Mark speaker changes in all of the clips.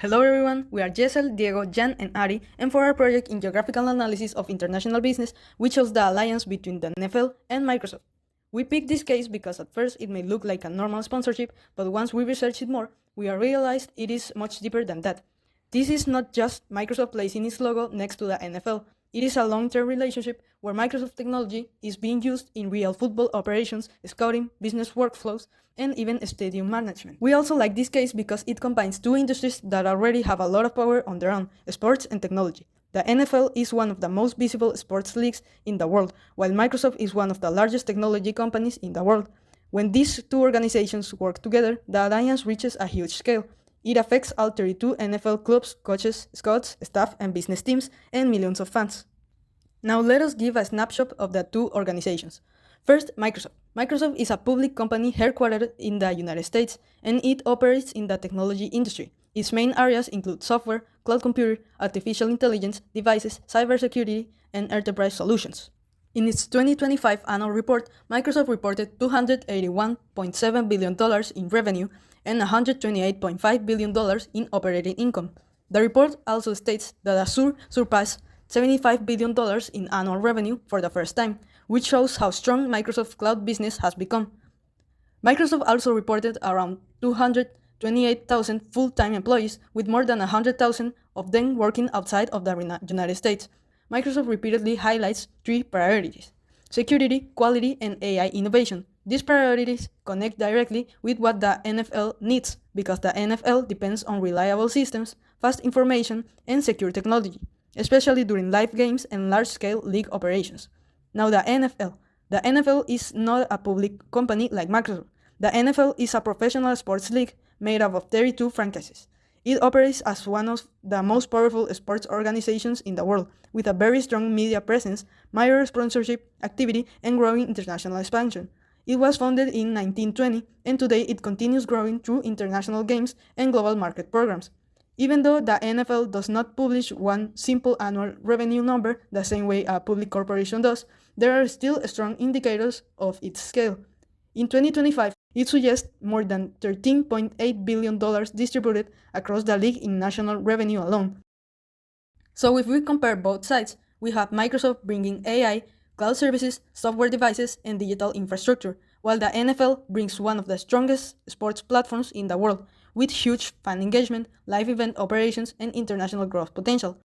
Speaker 1: Hello everyone, we are Jessel, Diego, Jan, and Ari, and for our project in Geographical Analysis of International Business, we chose the alliance between the NFL and Microsoft. We picked this case because at first it may look like a normal sponsorship, but once we researched it more, we realized it is much deeper than that. This is not just Microsoft placing its logo next to the NFL. It is a long-term relationship where Microsoft technology is being used in real football operations, scouting, business workflows, and even stadium management. We also like this case because it combines two industries that already have a lot of power on their own, sports and technology. The NFL is one of the most visible sports leagues in the world, while Microsoft is one of the largest technology companies in the world. When these two organizations work together, the alliance reaches a huge scale. It affects all 32 NFL clubs, coaches, scouts, staff, and business teams, and millions of fans. Now let us give a snapshot of the two organizations. First, Microsoft. Microsoft is a public company headquartered in the United States, and it operates in the technology industry. Its main areas include software, cloud computing, artificial intelligence, devices, cybersecurity, and enterprise solutions. In its 2025 annual report, Microsoft reported $281.7 billion in revenue and $128.5 billion in operating income. The report also states that Azure surpassed $75 billion in annual revenue for the first time, which shows how strong Microsoft's cloud business has become. Microsoft also reported around 228,000 full-time employees, with more than 100,000 of them working outside of the United States. Microsoft repeatedly highlights three priorities: security, quality, and AI innovation. These priorities connect directly with what the NFL needs, because the NFL depends on reliable systems, fast information, and secure technology, especially during live games and large-scale league operations. Now the NFL. The NFL is not a public company like Microsoft. The NFL is a professional sports league made up of 32 franchises. It operates as one of the most powerful sports organizations in the world, with a very strong media presence, major sponsorship activity, and growing international expansion. It was founded in 1920, and today it continues growing through international games and global market programs. Even though the NFL does not publish one simple annual revenue number the same way a public corporation does, there are still strong indicators of its scale. In 2025, it suggests more than $13.8 billion distributed across the league in national revenue alone. So if we compare both sides, we have Microsoft bringing AI, cloud services, software devices, and digital infrastructure, while the NFL brings one of the strongest sports platforms in the world, with huge fan engagement, live event operations, and international growth potential.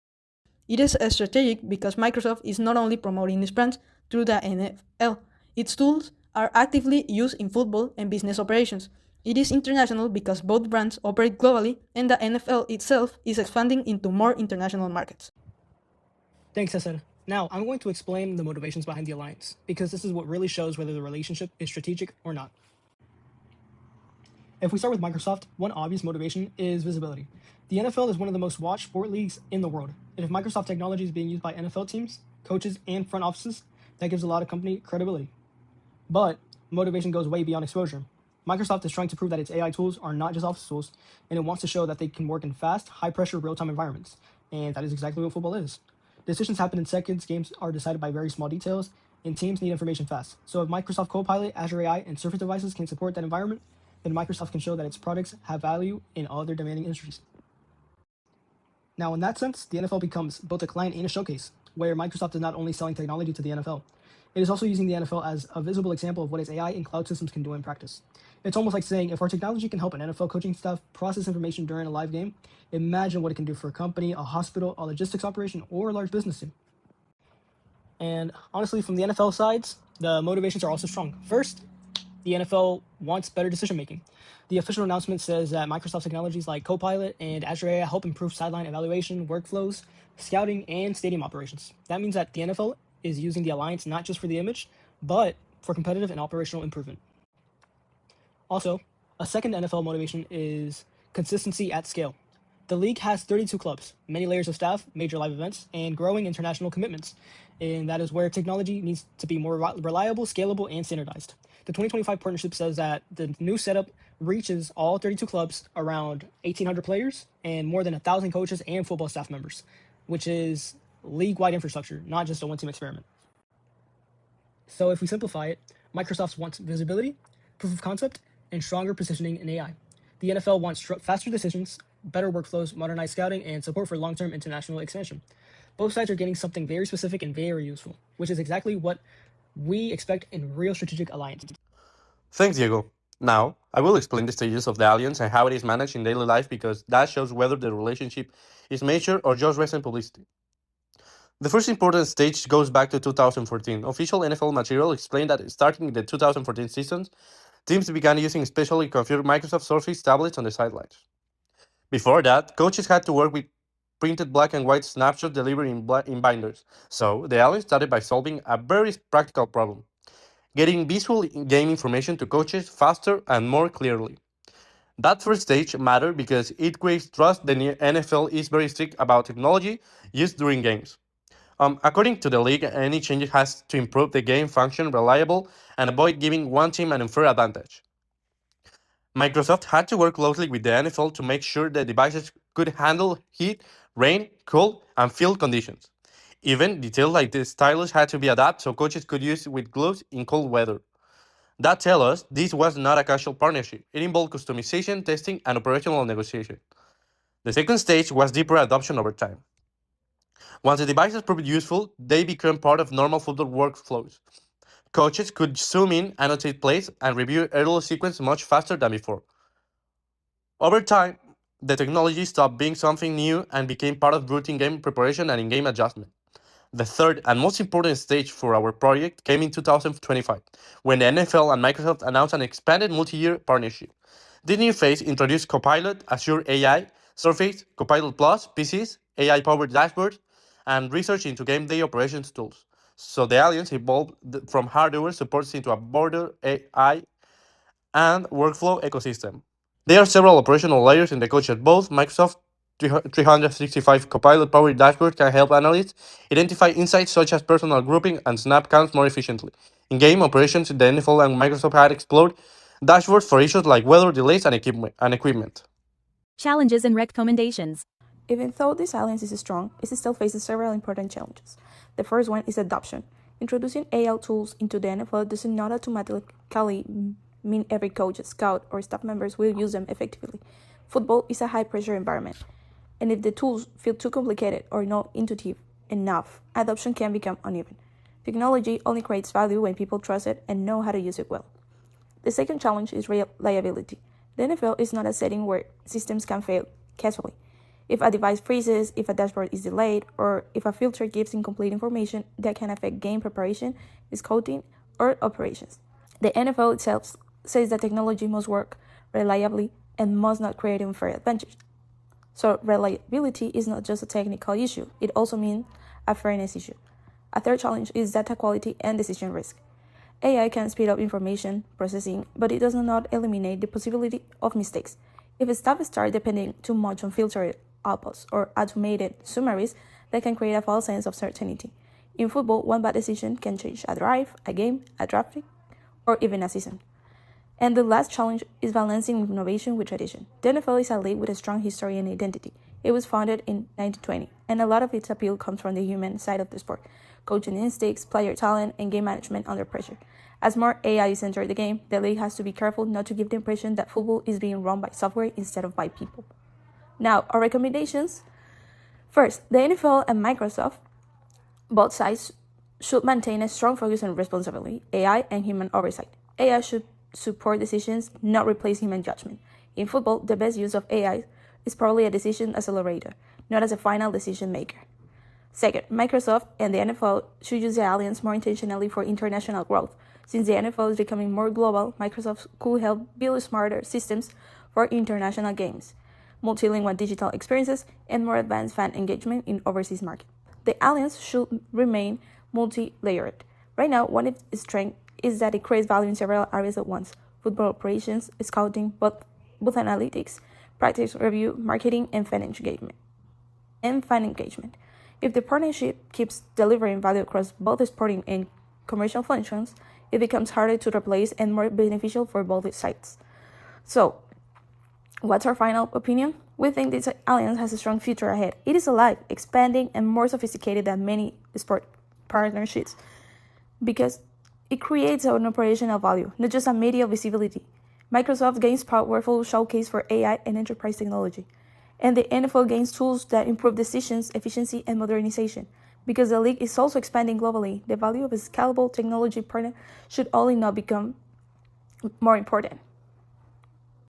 Speaker 1: It is strategic because Microsoft is not only promoting its brands through the NFL, its tools are actively used in football and business operations. It is international because both brands operate globally, and the NFL itself is expanding into more international markets.
Speaker 2: Thanks, Cesar. Now, I'm going to explain the motivations behind the alliance, because this is what really shows whether the relationship is strategic or not. If we start with Microsoft, one obvious motivation is visibility. The NFL is one of the most watched sport leagues in the world, and if Microsoft technology is being used by NFL teams, coaches, and front offices, that gives a lot of company credibility. But motivation goes way beyond exposure. Microsoft is trying to prove that its AI tools are not just office tools, and it wants to show that they can work in fast, high-pressure, real-time environments, and that is exactly what football is. Decisions happen in seconds, games are decided by very small details, and teams need information fast. So if Microsoft Copilot, Azure AI, and Surface devices can support that environment, then Microsoft can show that its products have value in all their demanding industries. Now, in that sense, the NFL becomes both a client and a showcase, where Microsoft is not only selling technology to the NFL, it is also using the NFL as a visible example of what its AI and cloud systems can do in practice. It's almost like saying, if our technology can help an NFL coaching staff process information during a live game, imagine what it can do for a company, a hospital, a logistics operation, or a large business team. And honestly, from the NFL sides, the motivations are also strong. First, the NFL wants better decision making. The official announcement says that Microsoft technologies like Copilot and Azure AI help improve sideline evaluation, workflows, scouting, and stadium operations. That means that the NFL is using the alliance not just for the image, but for competitive and operational improvement. Also, a second NFL motivation is consistency at scale. The league has 32 clubs, many layers of staff, major live events, and growing international commitments. And that is where technology needs to be more reliable, scalable, and standardized. The 2025 partnership says that the new setup reaches all 32 clubs, around 1,800 players, and more than 1,000 coaches and football staff members, which is league-wide infrastructure, not just a one-team experiment. So if we simplify it, Microsoft wants visibility, proof of concept, and stronger positioning in AI. The NFL wants faster decisions, better workflows, modernized scouting, and support for long-term international expansion. Both sides are getting something very specific and very useful, which is exactly what we expect in real strategic alliances.
Speaker 3: Thanks, Diego. Now, I will explain the stages of the alliance and how it is managed in daily life because that shows whether the relationship is mature or just recent publicity. The first important stage goes back to 2014. Official NFL material explained that starting in the 2014 season, teams began using specially configured Microsoft Surface tablets on the sidelines. Before that, coaches had to work with printed black and white snapshots delivered in binders. So, the alliance started by solving a very practical problem: getting visual game information to coaches faster and more clearly. That first stage mattered because it creates trust. The NFL is very strict about technology used during games. According to the league, any change has to improve the game function reliable and avoid giving one team an unfair advantage. Microsoft had to work closely with the NFL to make sure the devices could handle heat, rain, cold, and field conditions. Even details like the stylus had to be adapted so coaches could use it with gloves in cold weather. That tells us this was not a casual partnership. It involved customization, testing, and operational negotiation. The second stage was deeper adoption over time. Once the devices proved useful, they became part of normal football workflows. Coaches could zoom in, annotate plays, and review early sequence much faster than before. Over time, the technology stopped being something new and became part of routine game preparation and in-game adjustment. The third and most important stage for our project came in 2025, when the NFL and Microsoft announced an expanded multi-year partnership. This new phase introduced Copilot, Azure AI, Surface, Copilot Plus, PCs, AI-powered dashboards, and research into game day operations tools. So the alliance evolved from hardware supports into a broader AI and workflow ecosystem. There are several operational layers in the code chat. Both Microsoft 365 Copilot powered dashboard can help analysts identify insights such as personal grouping and snap counts more efficiently. In game operations, the NFL and Microsoft had explored dashboards for issues like weather delays and equipment.
Speaker 4: Challenges and recommendations.
Speaker 5: Even though this alliance is strong, it still faces several important challenges. The first one is adoption. Introducing AI tools into the NFL does not automatically mean every coach, scout, or staff members will use them effectively. Football is a high-pressure environment, and if the tools feel too complicated or not intuitive enough, adoption can become uneven. Technology only creates value when people trust it and know how to use it well. The second challenge is reliability. The NFL is not a setting where systems can fail casually. If a device freezes, if a dashboard is delayed, or if a filter gives incomplete information, that can affect game preparation, scouting, or operations. The NFL itself says that technology must work reliably and must not create unfair advantage. So reliability is not just a technical issue, it also means a fairness issue. A third challenge is data quality and decision risk. AI can speed up information processing, but it does not eliminate the possibility of mistakes. If staff start depending too much on filtered outputs or automated summaries, that can create a false sense of certainty. In football, one bad decision can change a drive, a game, a draft pick, or even a season. And the last challenge is balancing innovation with tradition. The NFL is a league with a strong history and identity. It was founded in 1920, and a lot of its appeal comes from the human side of the sport: coaching instincts, player talent, and game management under pressure. As more AI is entered the game, the league has to be careful not to give the impression that football is being run by software instead of by people. Now, our recommendations. First, the NFL and Microsoft, both sides, should maintain a strong focus on responsibility, AI, and human oversight. AI should support decisions, not replace human judgment. In football, the best use of AI is probably a decision accelerator, not as a final decision maker. Second, Microsoft and the NFL should use the alliance more intentionally for international growth. Since the NFL is becoming more global, Microsoft could help build smarter systems for international games, multilingual digital experiences, and more advanced fan engagement in overseas markets. The alliance should remain multi-layered. Right now, one of its strengths is that it creates value in several areas at once: football operations, scouting, both analytics, practice review, marketing, and fan engagement. If the partnership keeps delivering value across both sporting and commercial functions, it becomes harder to replace and more beneficial for both sides. So, what's our final opinion? We think this alliance has a strong future ahead. It is alive, expanding, and more sophisticated than many sport partnerships because it creates an operational value, not just a media visibility. Microsoft gains powerful showcase for AI and enterprise technology. and the NFL gains tools that improve decisions, efficiency, and modernization. Because the league is also expanding globally, the value of a scalable technology partner should only not become more important.